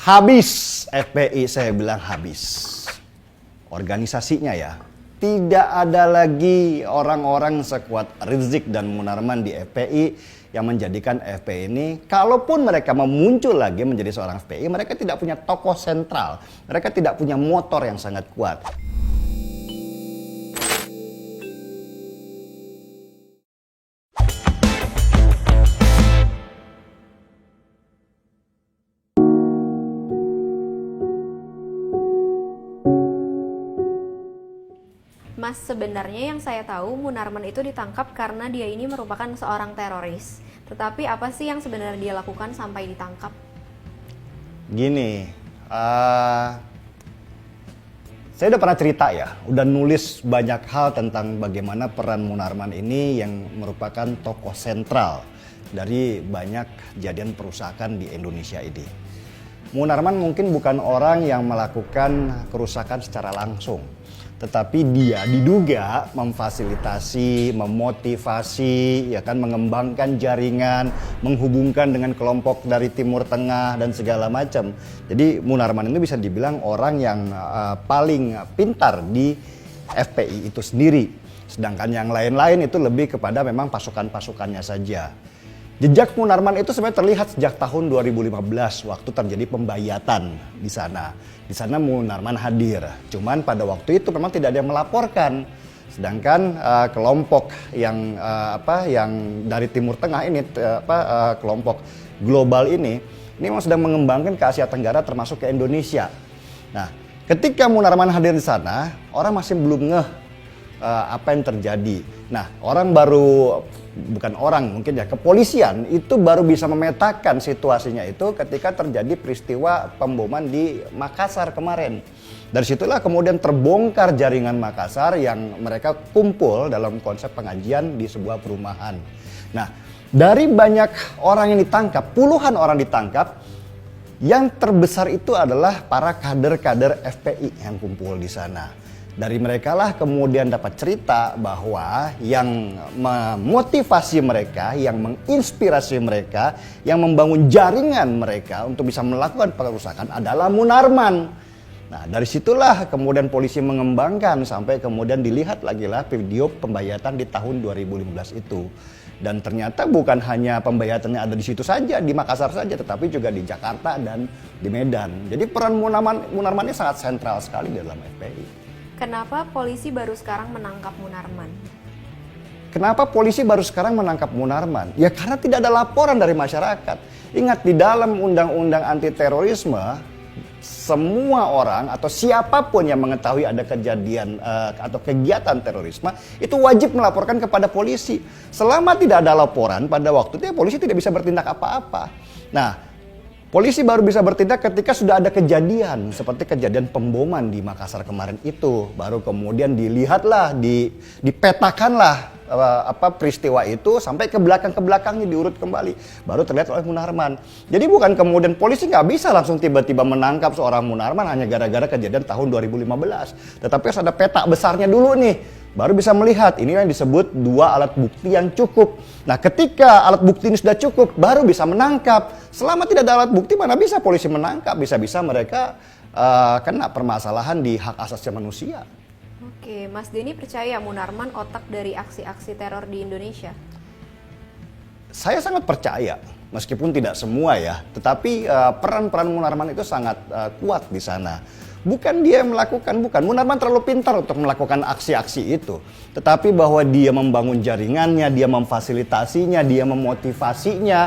Habis FPI, saya bilang habis. Organisasinya ya. Tidak ada lagi orang-orang sekuat Rizik dan Munarman di FPI yang menjadikan FPI ini, kalaupun mereka memuncul lagi menjadi seorang FPI, mereka tidak punya tokoh sentral. Mereka tidak punya motor yang sangat kuat. Mas, sebenarnya yang saya tahu Munarman itu ditangkap karena dia ini merupakan seorang teroris. Tetapi apa sih yang sebenarnya dia lakukan sampai ditangkap? Gini, saya udah pernah cerita ya, udah nulis banyak hal tentang bagaimana peran Munarman ini yang merupakan tokoh sentral dari banyak kejadian perusakan di Indonesia ini. Munarman mungkin bukan orang yang melakukan kerusakan secara langsung, tetapi dia diduga memfasilitasi, memotivasi, ya kan, mengembangkan jaringan, menghubungkan dengan kelompok dari Timur Tengah dan segala macam. Jadi Munarman ini bisa dibilang orang yang paling pintar di FPI itu sendiri. Sedangkan yang lain-lain itu lebih kepada memang pasukan-pasukannya saja. Jejak Munarman itu sebenarnya terlihat sejak tahun 2015 waktu terjadi pembayatan di sana. Di sana Munarman hadir. Cuman pada waktu itu memang tidak ada yang melaporkan. Sedangkan kelompok yang yang dari Timur Tengah ini, kelompok global ini memang sedang mengembangkan ke Asia Tenggara termasuk ke Indonesia. Nah, ketika Munarman hadir di sana, orang masih belum ngeh apa yang terjadi. Nah, kepolisian itu baru bisa memetakan situasinya itu ketika terjadi peristiwa pemboman di Makassar kemarin. Dari situlah kemudian terbongkar jaringan Makassar yang mereka kumpul dalam konsep pengajian di sebuah perumahan. Nah, dari banyak orang yang ditangkap, puluhan orang ditangkap, yang terbesar itu adalah para kader-kader FPI yang kumpul di sana. Dari mereka lah kemudian dapat cerita bahwa yang memotivasi mereka, yang menginspirasi mereka, yang membangun jaringan mereka untuk bisa melakukan pengerusakan adalah Munarman. Nah, dari situlah kemudian polisi mengembangkan sampai kemudian dilihat lagi lah video pembayatan di tahun 2015 itu. Dan ternyata bukan hanya pembayatannya ada di situ saja, di Makassar saja, tetapi juga di Jakarta dan di Medan. Jadi peran Munarman ini sangat sentral sekali dalam FPI. Kenapa polisi baru sekarang menangkap Munarman? Kenapa polisi baru sekarang menangkap Munarman? Ya karena tidak ada laporan dari masyarakat. Ingat, di dalam undang-undang anti terorisme, semua orang atau siapapun yang mengetahui ada kejadian atau kegiatan terorisme itu wajib melaporkan kepada polisi. Selama tidak ada laporan pada waktu itu, ya polisi tidak bisa bertindak apa-apa. Nah, polisi baru bisa bertindak ketika sudah ada kejadian seperti kejadian pemboman di Makassar kemarin itu. Baru kemudian dilihatlah, dipetakanlah peristiwa itu sampai ke belakangnya diurut kembali. Baru terlihat oleh Munarman. Jadi bukan kemudian polisi nggak bisa langsung tiba-tiba menangkap seorang Munarman hanya gara-gara kejadian tahun 2015. Tetapi harus ada peta besarnya dulu nih. Baru bisa melihat, ini yang disebut dua alat bukti yang cukup. Nah, ketika alat bukti ini sudah cukup, baru bisa menangkap. Selama tidak ada alat bukti, mana bisa polisi menangkap? Bisa-bisa mereka kena permasalahan di hak asasi manusia. Oke, Mas Denny percaya Munarman otak dari aksi-aksi teror di Indonesia? Saya sangat percaya, meskipun tidak semua ya. Tetapi peran-peran Munarman itu sangat kuat di sana. Bukan dia yang melakukan, bukan. Munarman terlalu pintar untuk melakukan aksi-aksi itu. Tetapi bahwa dia membangun jaringannya, dia memfasilitasinya, dia memotivasinya,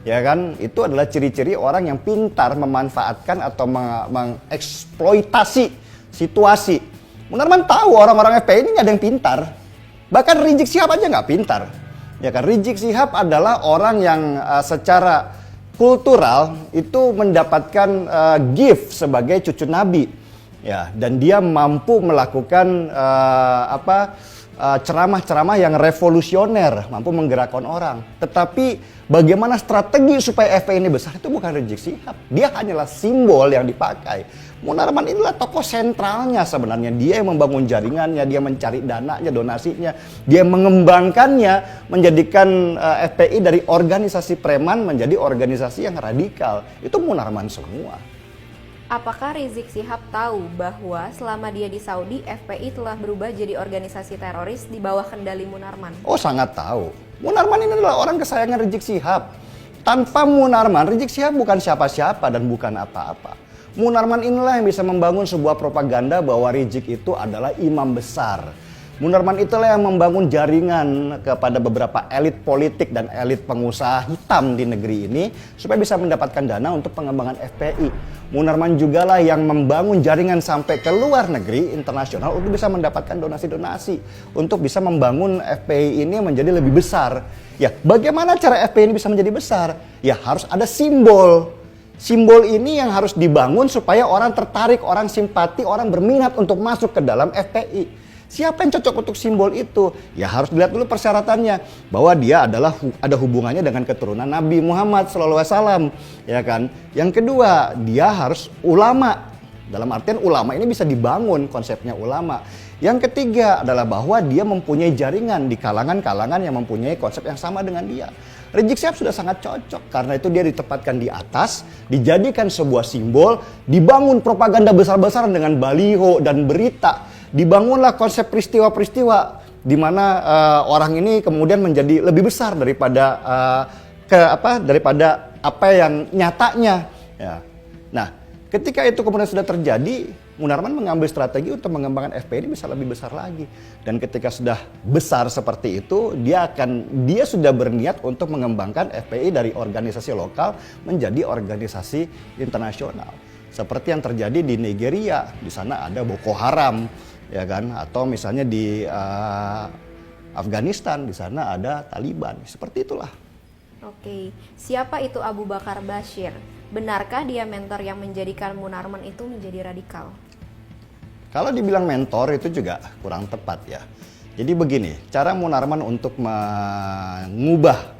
ya kan? Itu adalah ciri-ciri orang yang pintar memanfaatkan atau mengeksploitasi situasi. Munarman tahu orang-orang FPI ini nggak ada yang pintar. Bahkan Rizik Syihab aja nggak pintar. Ya kan? Rizik Syihab adalah orang yang secara kultural itu mendapatkan gift sebagai cucu Nabi. Ya, dan dia mampu melakukan ceramah-ceramah yang revolusioner, mampu menggerakkan orang. Tetapi bagaimana strategi supaya FPI ini besar itu bukan Rizik Syihab. Dia hanyalah simbol yang dipakai. Munarman inilah tokoh sentralnya sebenarnya. Dia yang membangun jaringannya, dia mencari dananya, donasinya. Dia mengembangkannya, menjadikan FPI dari organisasi preman menjadi organisasi yang radikal. Itu Munarman semua. Apakah Rizik Syihab tahu bahwa selama dia di Saudi, FPI telah berubah jadi organisasi teroris di bawah kendali Munarman? Oh, sangat tahu. Munarman ini adalah orang kesayangan Rizik Syihab. Tanpa Munarman, Rizik Syihab bukan siapa-siapa dan bukan apa-apa. Munarman inilah yang bisa membangun sebuah propaganda bahwa Rizik itu adalah imam besar. Munarman itulah yang membangun jaringan kepada beberapa elit politik dan elit pengusaha hitam di negeri ini supaya bisa mendapatkan dana untuk pengembangan FPI. Munarman juga lah yang membangun jaringan sampai ke luar negeri internasional untuk bisa mendapatkan donasi-donasi untuk bisa membangun FPI ini menjadi lebih besar. Ya, bagaimana cara FPI ini bisa menjadi besar? Ya, harus ada simbol. Simbol ini yang harus dibangun supaya orang tertarik, orang simpati, orang berminat untuk masuk ke dalam FPI. Siapa yang cocok untuk simbol itu? Ya harus dilihat dulu persyaratannya, bahwa dia ada hubungannya dengan keturunan Nabi Muhammad SAW, ya kan? Yang kedua, dia harus ulama. Dalam artian ulama ini bisa dibangun konsepnya ulama. Yang ketiga adalah bahwa dia mempunyai jaringan di kalangan-kalangan yang mempunyai konsep yang sama dengan dia. Rizik Syihab sudah sangat cocok karena itu dia ditempatkan di atas, dijadikan sebuah simbol, dibangun propaganda besar-besaran dengan baliho dan berita. Dibangunlah konsep peristiwa-peristiwa di mana orang ini kemudian menjadi lebih besar daripada daripada apa yang nyatanya. Ya. Nah, ketika itu kemudian sudah terjadi, Munarman mengambil strategi untuk mengembangkan FPI ini bisa lebih besar lagi. Dan ketika sudah besar seperti itu, dia sudah berniat untuk mengembangkan FPI dari organisasi lokal menjadi organisasi internasional. Seperti yang terjadi di Nigeria, di sana ada Boko Haram, ya kan? Atau misalnya di Afghanistan, di sana ada Taliban. Seperti itulah. Oke, siapa itu Abu Bakar Bashir? Benarkah dia mentor yang menjadikan Munarman itu menjadi radikal? Kalau dibilang mentor itu juga kurang tepat ya. Jadi begini, cara Munarman untuk mengubah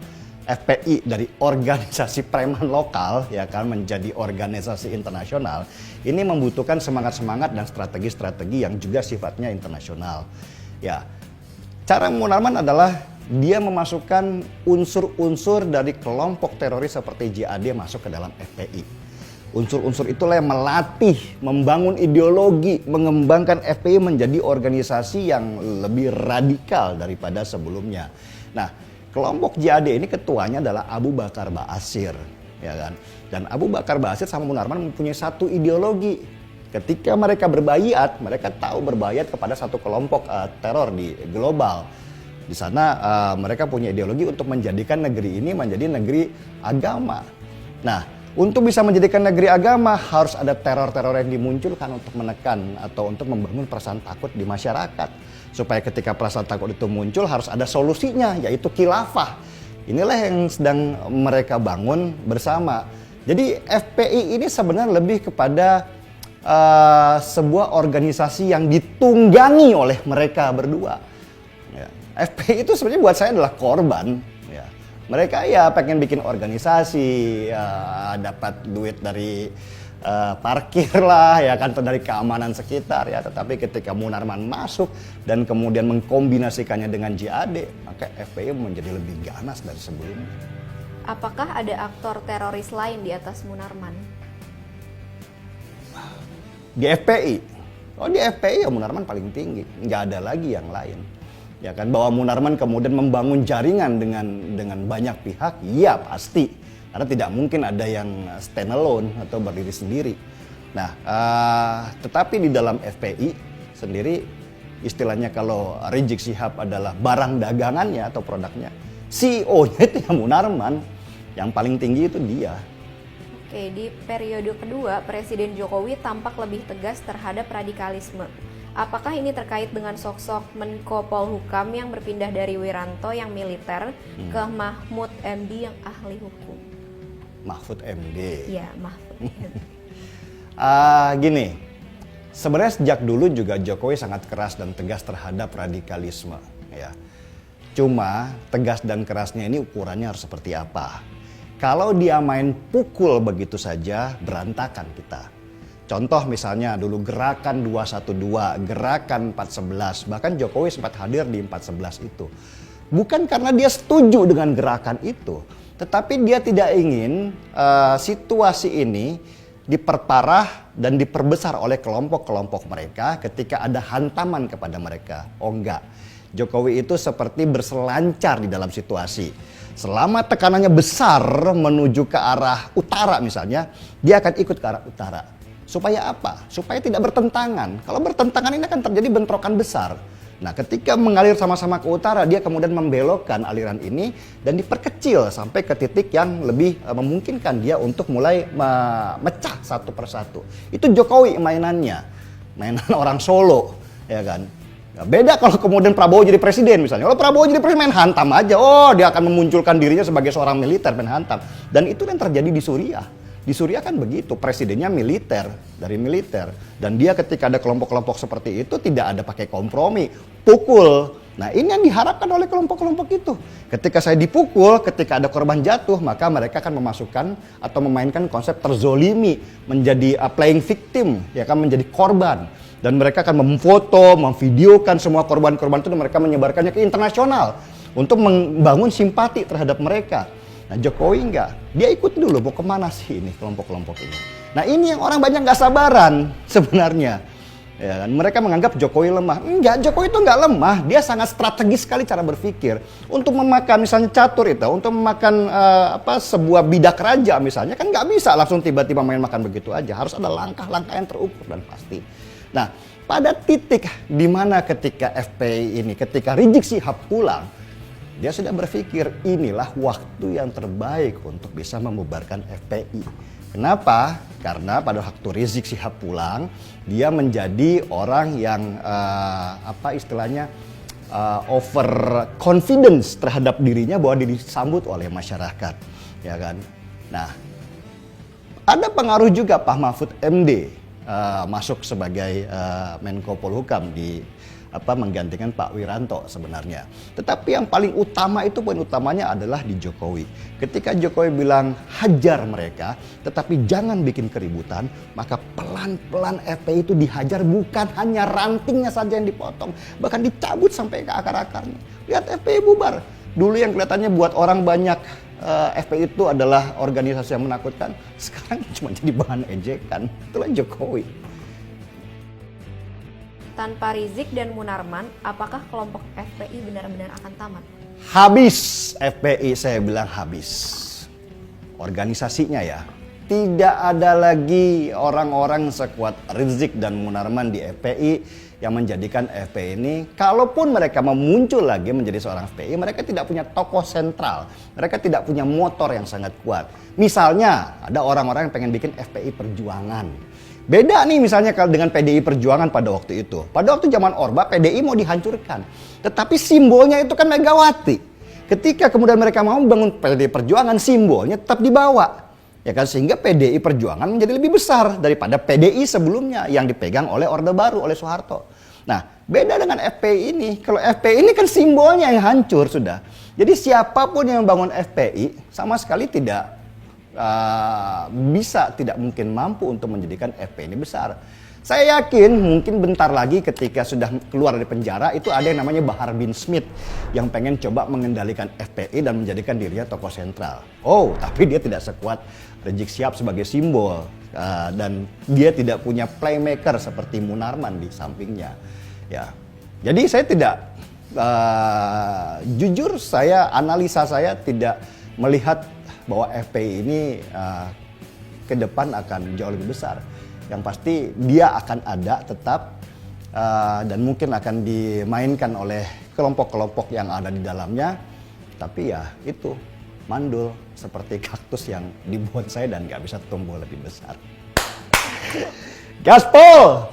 FPI dari organisasi preman lokal ya kan menjadi organisasi internasional ini membutuhkan semangat-semangat dan strategi-strategi yang juga sifatnya internasional. Ya. Cara Munarman adalah dia memasukkan unsur-unsur dari kelompok teroris seperti JAD masuk ke dalam FPI. Unsur-unsur itulah yang melatih, membangun ideologi, mengembangkan FPI menjadi organisasi yang lebih radikal daripada sebelumnya. Nah, kelompok JAD ini ketuanya adalah Abu Bakar Ba'asyir, ya kan? Dan Abu Bakar Ba'asyir sama Munarman mempunyai satu ideologi. Ketika mereka berbaiat, mereka tahu berbaiat kepada satu kelompok teror di global. Di sana mereka punya ideologi untuk menjadikan negeri ini menjadi negeri agama. Nah, untuk bisa menjadikan negeri agama harus ada teror-teror yang dimunculkan untuk menekan atau untuk membangun perasaan takut di masyarakat. Supaya ketika perasaan takut itu muncul harus ada solusinya, yaitu khilafah. Inilah yang sedang mereka bangun bersama. Jadi FPI ini sebenarnya lebih kepada sebuah organisasi yang ditunggangi oleh mereka berdua. Ya. FPI itu sebenarnya buat saya adalah korban. Ya. Mereka ya pengen bikin organisasi, dapat duit dari parkir lah ya kan, atau dari keamanan sekitar ya. Tetapi ketika Munarman masuk dan kemudian mengkombinasikannya dengan JAD, maka FPI menjadi lebih ganas dari sebelumnya. Apakah ada aktor teroris lain di atas Munarman? Di FPI, di FPI ya Munarman paling tinggi, nggak ada lagi yang lain. Ya kan, bahwa Munarman kemudian membangun jaringan dengan banyak pihak, iya pasti. Karena tidak mungkin ada yang stand alone atau berdiri sendiri. Nah, tetapi di dalam FPI sendiri, istilahnya kalau Rizik Syihab adalah barang dagangannya atau produknya, CEO-nya itu ya Munarman, yang paling tinggi itu dia. Oke, di periode kedua, Presiden Jokowi tampak lebih tegas terhadap radikalisme. Apakah ini terkait dengan sosok Menko Polhukam yang berpindah dari Wiranto yang militer ke Mahfud MD yang ahli hukum? Mahfud MD. Ya, Mahfud MD. Gini, sebenarnya sejak dulu juga Jokowi sangat keras dan tegas terhadap radikalisme. Ya. Cuma tegas dan kerasnya ini ukurannya harus seperti apa? Kalau dia main pukul begitu saja, berantakan kita. Contoh misalnya dulu gerakan 212, gerakan 411, bahkan Jokowi sempat hadir di 411 itu. Bukan karena dia setuju dengan gerakan itu, tetapi dia tidak ingin situasi ini diperparah dan diperbesar oleh kelompok-kelompok mereka ketika ada hantaman kepada mereka. Oh enggak, Jokowi itu seperti berselancar di dalam situasi. Selama tekanannya besar menuju ke arah utara misalnya, dia akan ikut ke arah utara. Supaya apa? Supaya tidak bertentangan. Kalau bertentangan ini akan terjadi bentrokan besar. Nah, ketika mengalir sama-sama ke utara, dia kemudian membelokkan aliran ini dan diperkecil sampai ke titik yang lebih memungkinkan dia untuk mulai memecah satu persatu. Itu Jokowi mainannya, mainan orang Solo, ya kan? Beda kalau kemudian Prabowo jadi presiden misalnya. Kalau Prabowo jadi presiden main hantam aja, oh dia akan memunculkan dirinya sebagai seorang militer main hantam. Dan itu yang terjadi di Suriah. Di Suriah kan begitu, presidennya militer, dari militer. Dan dia ketika ada kelompok-kelompok seperti itu tidak ada pakai kompromi, pukul. Nah ini yang diharapkan oleh kelompok-kelompok itu. Ketika saya dipukul, ketika ada korban jatuh, maka mereka akan memasukkan atau memainkan konsep terzolimi, menjadi playing victim, ya kan, menjadi korban. Dan mereka akan memfoto, memvideokan semua korban-korban itu dan mereka menyebarkannya ke internasional untuk membangun simpati terhadap mereka. Nah Jokowi enggak, dia ikut dulu mau kemana sih ini kelompok-kelompok ini. Nah ini yang orang banyak nggak sabaran sebenarnya. Ya kan? Mereka menganggap Jokowi lemah. Enggak, Jokowi itu enggak lemah, dia sangat strategis sekali cara berpikir. Untuk memakan misalnya catur itu, untuk memakan sebuah bidak raja misalnya, kan nggak bisa langsung tiba-tiba main makan begitu aja. Harus ada langkah-langkah yang terukur dan pasti. Nah pada titik di mana ketika FPI ini, ketika Rizik Syihab pulang, dia sudah berpikir inilah waktu yang terbaik untuk bisa membubarkan FPI. Kenapa? Karena pada waktu Rizik Syihab pulang, dia menjadi orang yang over confidence terhadap dirinya bahwa dia disambut oleh masyarakat, ya kan? Nah, ada pengaruh juga Pak Mahfud MD masuk sebagai Menko Polhukam menggantikan Pak Wiranto sebenarnya. Tetapi yang paling utama itu, poin utamanya adalah di Jokowi. Ketika Jokowi bilang hajar mereka, tetapi jangan bikin keributan, maka pelan-pelan FPI itu dihajar, bukan hanya rantingnya saja yang dipotong, bahkan dicabut sampai ke akar-akarnya. Lihat FPI bubar. Dulu yang kelihatannya buat orang banyak FPI itu adalah organisasi yang menakutkan, sekarang cuma jadi bahan ejekan. Itulah Jokowi. Tanpa Rizik dan Munarman, apakah kelompok FPI benar-benar akan tamat? Habis FPI, saya bilang habis. Organisasinya ya. Tidak ada lagi orang-orang sekuat Rizik dan Munarman di FPI yang menjadikan FPI ini, kalaupun mereka memuncul lagi menjadi seorang FPI, mereka tidak punya tokoh sentral. Mereka tidak punya motor yang sangat kuat. Misalnya, ada orang-orang yang pengen bikin FPI Perjuangan. Beda nih misalnya kalau dengan PDI Perjuangan pada waktu itu. Pada waktu zaman Orba, PDI mau dihancurkan. Tetapi simbolnya itu kan Megawati. Ketika kemudian mereka mau membangun PDI Perjuangan, simbolnya tetap dibawa. Ya kan, sehingga PDI Perjuangan menjadi lebih besar daripada PDI sebelumnya yang dipegang oleh Orde Baru, oleh Soeharto. Nah, beda dengan FPI ini. Kalau FPI ini kan simbolnya yang hancur sudah. Jadi siapapun yang membangun FPI sama sekali tidak tidak mungkin mampu untuk menjadikan FPI ini besar. Saya yakin mungkin bentar lagi ketika sudah keluar dari penjara itu ada yang namanya Bahar bin Smith yang pengen coba mengendalikan FPI dan menjadikan dirinya tokoh sentral. Oh, tapi dia tidak sekuat Rizik Syihab sebagai simbol dan dia tidak punya playmaker seperti Munarman di sampingnya. Ya, jadi saya tidak jujur analisa saya tidak melihat bahwa FPI ini ke depan akan jauh lebih besar. Yang pasti dia akan ada tetap dan mungkin akan dimainkan oleh kelompok-kelompok yang ada di dalamnya. Tapi ya itu, mandul seperti kaktus yang di bonsai dan nggak bisa tumbuh lebih besar. Gaspol!